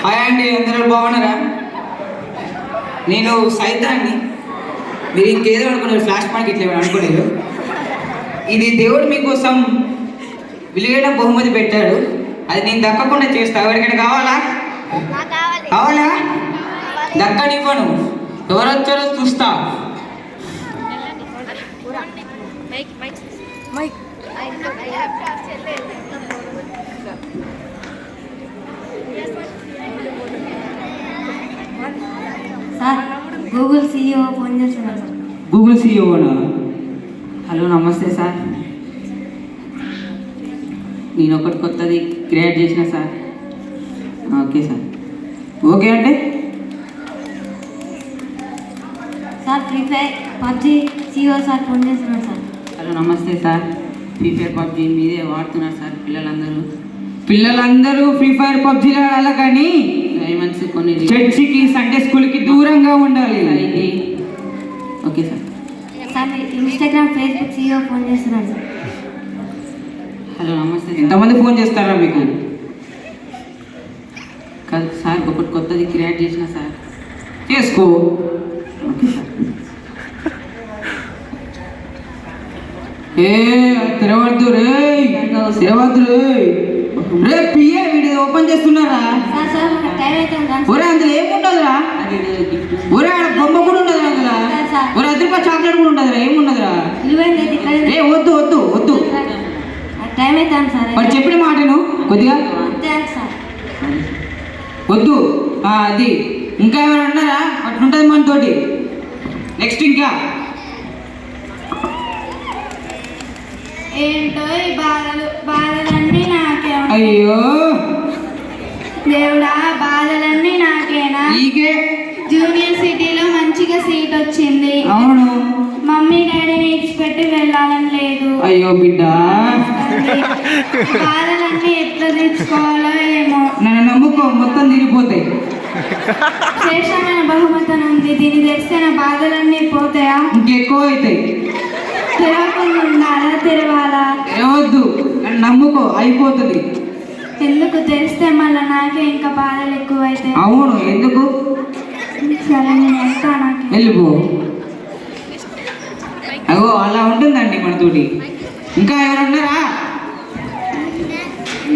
Hi అండి, అందరూ బాగున్నారా? నేను సైతాన్ని. మీరు ఇంకేదో అనుకున్నారు, ఫ్లాష్ మార్క్ ఇట్లా అనుకోలేదు. ఇది దేవుడు మీకోసం విలువైన బహుమతి పెట్టాడు. అది నేను దక్కకుండా చేస్తా. ఎవరికైనా కావాలా? కావాలా? దక్కనివ్వను. ఎవరు వచ్చారో చూస్తా. సార్, గూగుల్ CEO ఫోన్ చేస్తున్నారు సార్. గూగుల్ CEOనా? హలో, నమస్తే సార్. నేను ఒకటి కొత్తది క్రియేట్ చేసిన సార్. Okay sir. ఓకే అంటే sir, free fire PUBG CEO sir phone చేస్తున్నారు సార్. హలో, నమస్తే సార్. ఫ్రీ ఫైర్ పబ్జి మీదే వాడుతున్నారు సార్ పిల్లలందరూ ఫ్రీ ఫైర్ పబ్జీలో ఆడాలి, కానీ డైమండ్స్ కొన్ని చర్చికి సండే స్కూల్కి దూరంగా ఉండాలి. Okay sir. Sir, Instagram Facebook CEO phone చేస్తున్నారు సార్. హలో, నమస్తే. ఎంతమంది ఫోన్ చేస్తారా మీకు? కాదు సార్, ఒకటి కొత్తది క్రియేట్ చేసిన సార్. చేసుకో. Okay sir. తెరవద్దు రే, రే పిఏ వీడియో ఓపెన్ చేస్తున్నారా? సార్ సార్, టైం అవుతుంది. ఒరే, అందులో ఏముండదురా? ఒరే, ఆడ బొమ్మ కూడా ఉండదురా అందులో. ఒరే, ₹10 చాక్లెట్ కూడా ఉండదురా. ఏముండదురా? ఏ వద్దు వద్దు వద్దు, టైం అవుతాను సార్. వాడు చెప్పిన మాటను కొద్దిగా సార్. వద్దు. అది ఇంకా ఎవరు అన్నారా? అట్లుంటుంది మనతోటి. నెక్స్ట్ ఇంకా ఏంటో ఈ బాధలన్నీ నాకే. అయ్యో దేవుడా, బాధలన్నీ నాకేనా? నీకే. జూనియర్ సిటీలో మంచిగా సీట్ వచ్చింది. అవును. మమ్మీ డాడీని ఇచ్చిపెట్టి వెళ్ళాలని లేదు. అయ్యో బిడ్డ, బాధలన్నీ ఎట్లా తెచ్చుకోవాలో ఏమో. నన్ను నమ్ముకో, మొత్తం తిరిగిపోతాయి. శ్రేష్టమైన బహుమతి ఉంది. దీన్ని తెరిస్తే నా బాధలన్నీ పోతాయా? ఇంకెక్కువ అవుతాయి. తెరవకుండా ఉండాలా? తెరవాలా? తెరవద్దు, నన్ను నమ్ముకో, అయిపోతుంది. ఎందుకు? తెరిస్తే మళ్ళీ నాకే ఇంకా బాధలు ఎక్కువ అవుతాయి. అవును, ఎందుకు? సరే, నేను వెళ్తా. నాకు వెళ్ళిపో. అగో అలా ఉంటుందండి మనతోటి. ఇంకా ఎవరు ఉన్నారా?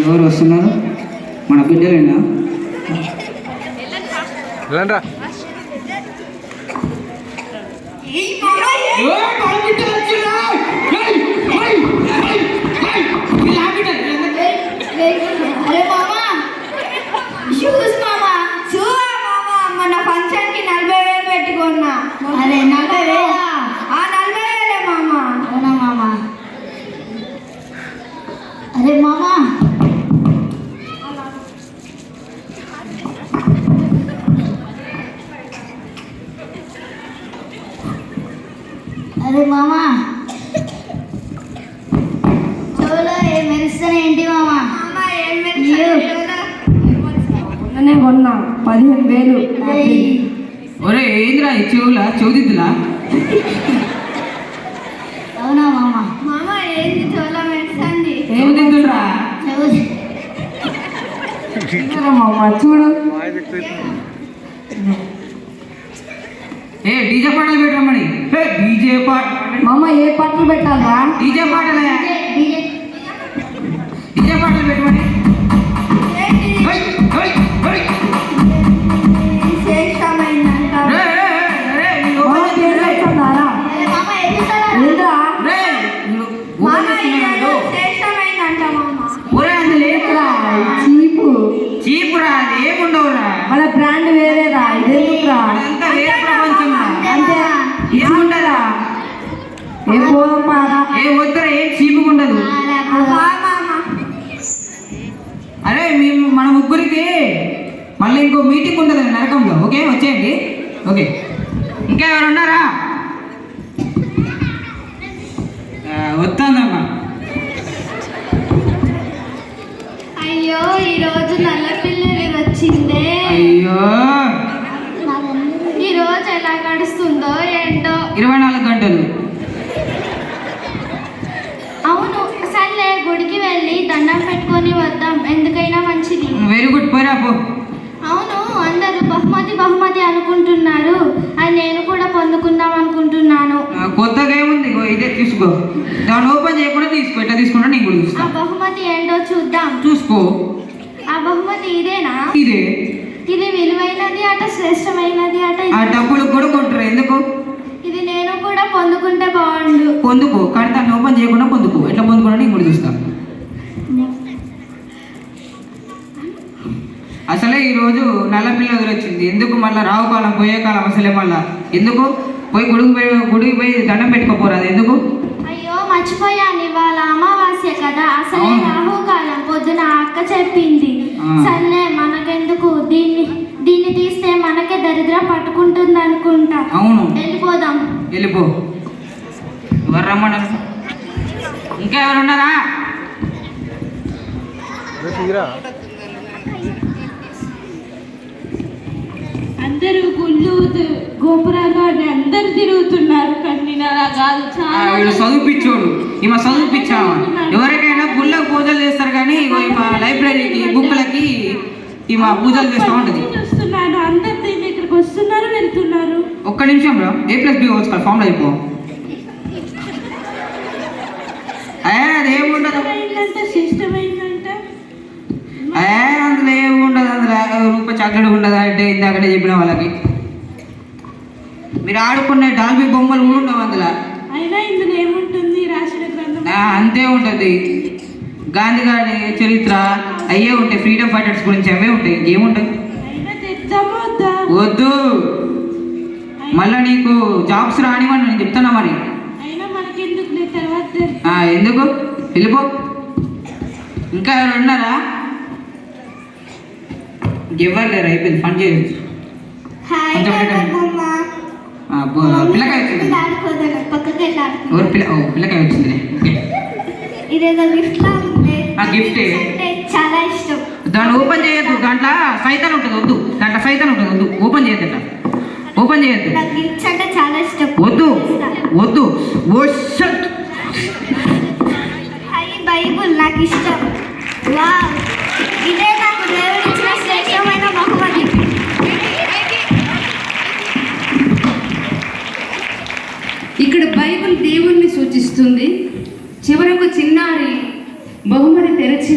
ఎవరు వస్తున్నారు? మన బిడ్డలేనా? అరే మామా, షూస్ మామా, షూవా మామా? మొన్న ఫంక్షన్కి 40,000 పెట్టుకున్నా. అరే 40,000? 40,000 మామా. అవునా మామా? అరే మామా, అరే మామా, చెవులో ఏం మెరుస్తానే ఏంటి మామా? మొన్ననే కొన్నా 15,000. ఒరే, ఏంద్రా ఈ చెవుదిద్దులా? అవునా మామా? మామా, ఏంటి చెవులో మెరుస్తుంది? చెవుదిద్దురా? చూడు. డీజే పాటలు పెట్టమని. డీజే పాట మామ, ఏ పాటలు పెట్టాలరా? డీజే పాటలే. డీజే పాటలు పెట్టమని. చీపురా, ఏముండవురా? మన బ్రాండ్ వేరేరా, ఇదేందుకురా? అంతా వేరే ప్రపంచం. అంతే ఏముండదా? ఏం పోదమ్మా, ఏం వద్దరా, ఏం చీపుకుండదు. అరే మన ముగ్గురికి మళ్ళీ ఇంకో మీటింగ్ ఉంటుంది నరకంలో. ఓకే, వచ్చేయండి. ఓకే, ఇంకా ఎవరు ఉన్నారా? వస్తానమ్మా. అయ్యో, ఈరోజు నల్లపిల్లి వచ్చిందే. అయ్యో, ఈరోజు ఎలా గడుస్తుందో ఏంటో. 24 గంటలు. అవును, సర్లే గుడికి దండం పెట్టుకొని వద్దాం, ఎందుకైనా మంచిది. వెరీ గుడ్, పోయిరా పో. అవును, అందరూ బహుమతి బహుమతి అనుకుంటున్నారు, అది నేను కూడా పొందుకుందాం అనుకుంటున్నాను. కొత్తగా ఏముంది, ఇగో ఇదే తీసుకో. దాన్ని ఓపెన్ చేయకుండా తీసుకో. ఎట్లా తీసుకుంటా నేను కూడా ఆ చూస్తా. బహుమతి ఏంటో చూద్దాం. చూసుకో. ఆ బహుమతి ఇదేనా? ఇదే. ఇది విలువైనది అట, శ్రేష్టమైనది అట. ఆ డబ్బులు కూడా కొంటారు ఎందుకు? ఇది నేను కూడా పొందుకుంటే బాగుండు. పొందుకో, కానీ దాన్ని ఓపెన్ చేయకుండా పొందుకో. ఎట్లా పొందుకున్నా నేను కూడా చూస్తా. అసలే ఈరోజు నల్ల పిల్ల వచ్చింది. ఎందుకు మళ్ళీ రావు కాలం పోయే కాలం అసలే మళ్ళా ఎందుకు? పోయి గుడికి పోయి దండం పెట్టుకోపోరాదు ఎందుకు? అయ్యో మర్చిపోయాను, ఇవాళ అమావాస్య కదా, అసలే రాహుకాలం. పొద్దున అక్క చెప్పింది. సర్లే మనకెందుకు, దీన్ని తీస్తే మనకే దరిద్రం పట్టుకుంటుంది అనుకుంటా. అవును, వెళ్ళిపోదాం. వెళ్ళిపో. ఎవరు రమ్మన్నారు? ఇంకా ఎవరు ఉన్నారా? అందరూ గుళ్ళు గోపురాలు అని అందరు తిరుగుతున్నారు, కానీ అలా కాదు. వీడు చదువుపిచ్చోడు, ఈమె చదువుపిచ్చావా? ఎవరికైనా గుళ్ళకు పూజలు చేస్తారు కానీ ఈమె లైబ్రరీకి బుక్లకి ఈమె పూజలు చేస్తూ ఉంటుంది. చూస్తున్నాను, అందరు ఇక్కడికి వస్తున్నారు, వెళ్తున్నారు. ఒక్క నిమిషం రా, A+B వచ్చి ఫామ్లో అయిపో. అదేముండదు, అందులో ఏముండదు. అందులో రూపాయి చాక్లెట్ ఉండదు అంటే ఇందాకనే చెప్పిన వాళ్ళకి. మీరు ఆడుకునే డాల్బీ బొమ్మలు కూడా ఉండవు అందులో. అయినా ఇందులో ఏముంటుంది? రాసిన గ్రంథం అంతే ఉంటుంది. గాంధీ గారి చరిత్ర అయ్యే ఉంటాయి, ఫ్రీడమ్ ఫైటర్స్ గురించి అవే ఉంటాయి, ఇంకేముంటాయి. వద్దు, మళ్ళీ నీకు జాబ్స్ రానివని నేను చెప్తున్నా మరి. ఎందుకు? వెళ్ళిపో. ఇంకా ఎవరు ఉన్నారా? ఎవరు లేరు, అయిపోయింది. ఫండ్ చేయొచ్చు. పిల్లకాయ వచ్చింది. ఎవరు పిల్లకాయ వచ్చింది. ఇదేదో గిఫ్ట్ లా ఉంది. ఆ గిఫ్ట్ చాలా ఇష్టం. దాన్ని ఓపెన్ చేయొద్దు, దాంట్లో సైతాన్ ఉంటుంది. వద్దు, దాంట్లో సైతాన్ ఉంటుంది. వద్దు, ఓపెన్ చేయొద్దు, ఓపెన్ చేయొద్దు. నాకు గిఫ్ట్స్ అంటే చాలా ఇష్టం. వద్దు వద్దు. ఓ షట్. బైబుల్ నాకు ఇష్టం. వావ్, ఇదే నాకు దేవుడు ఇచ్చిన శ్రేష్టమైన బహుమతి. ఇక్కడ బైబిల్ దేవుణ్ణి సూచిస్తుంది. చివరకు చిన్నారి బహుమతి తెరచి